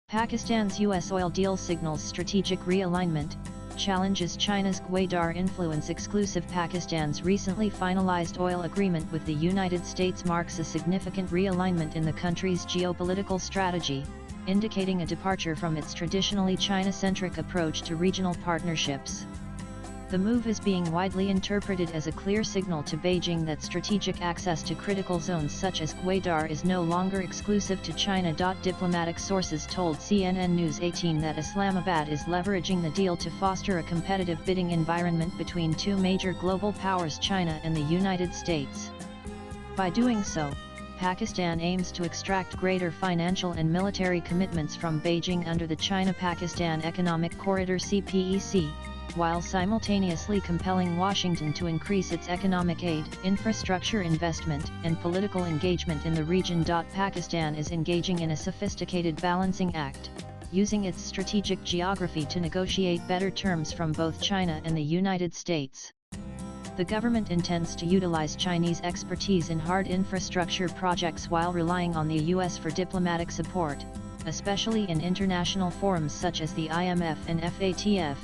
Pakistan's U.S. oil deal signals strategic realignment, challenges China's Gwadar influence. Exclusive Pakistan's recently finalized oil agreement with the United States marks a significant realignment in the country's geopolitical strategy, indicating a departure from its traditionally China-centric approach to regional partnerships. The move is being widely interpreted as a clear signal to Beijing that strategic access to critical zones such as Gwadar is no longer exclusive to China. Diplomatic sources told CNN News 18 that Islamabad is leveraging the deal to foster a competitive bidding environment between two major global powers, China and the United States. By doing so, Pakistan aims to extract greater financial and military commitments from Beijing under the China-Pakistan Economic Corridor (CPEC), while simultaneously compelling Washington to increase its economic aid, infrastructure investment, and political engagement in the region. Pakistan is engaging in a sophisticated balancing act, using its strategic geography to negotiate better terms from both China and the United States. The government intends to utilize Chinese expertise in hard infrastructure projects while relying on the U.S. for diplomatic support, especially in international forums such as the IMF and FATF.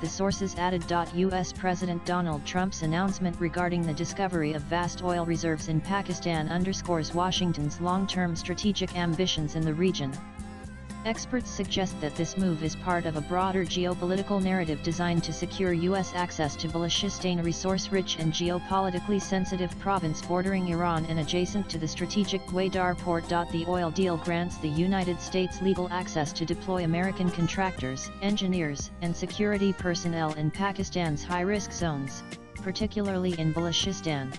The sources added. U.S. President Donald Trump's announcement regarding the discovery of vast oil reserves in Pakistan underscores Washington's long-term strategic ambitions in the region. Experts suggest that this move is part of a broader geopolitical narrative designed to secure U.S. access to Balochistan, a resource-rich and geopolitically sensitive province bordering Iran and adjacent to the strategic Gwadar port. The oil deal grants the United States legal access to deploy American contractors, engineers, and security personnel in Pakistan's high-risk zones, particularly in Balochistan.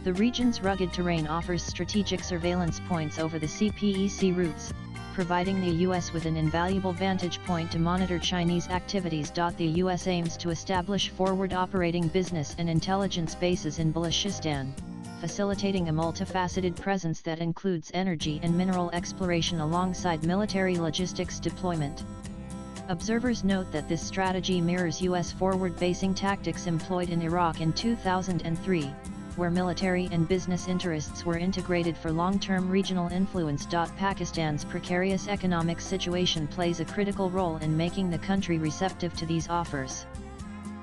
The region's rugged terrain offers strategic surveillance points over the CPEC routes, providing the U.S. with an invaluable vantage point to monitor Chinese activities. The U.S. aims to establish forward operating business and intelligence bases in Balochistan, facilitating a multifaceted presence that includes energy and mineral exploration alongside military logistics deployment. Observers note that this strategy mirrors U.S. forward-basing tactics employed in Iraq in 2003, where military and business interests were integrated for long-term regional influence. Pakistan's precarious economic situation plays a critical role in making the country receptive to these offers.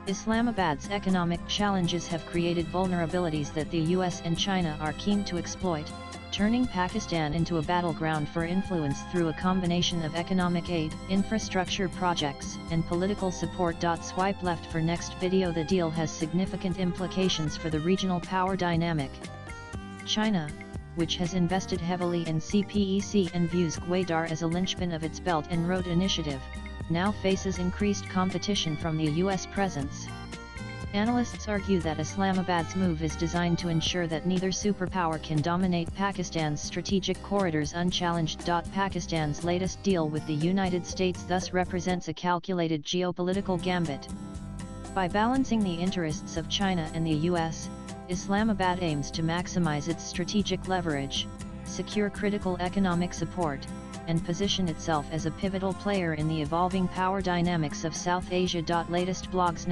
Islamabad's economic challenges have created vulnerabilities that the US and China are keen to exploit, turning Pakistan into a battleground for influence through a combination of economic aid, infrastructure projects, and political support. Swipe left for next video. The deal has significant implications for the regional power dynamic. China, which has invested heavily in CPEC and views Gwadar as a linchpin of its Belt and Road Initiative, now faces increased competition from the US presence. Analysts argue that Islamabad's move is designed to ensure that neither superpower can dominate Pakistan's strategic corridors unchallenged. Pakistan's latest deal with the United States thus represents a calculated geopolitical gambit. By balancing the interests of China and the US, Islamabad aims to maximize its strategic leverage, secure critical economic support, and position itself as a pivotal player in the evolving power dynamics of South Asia. Latest blogs.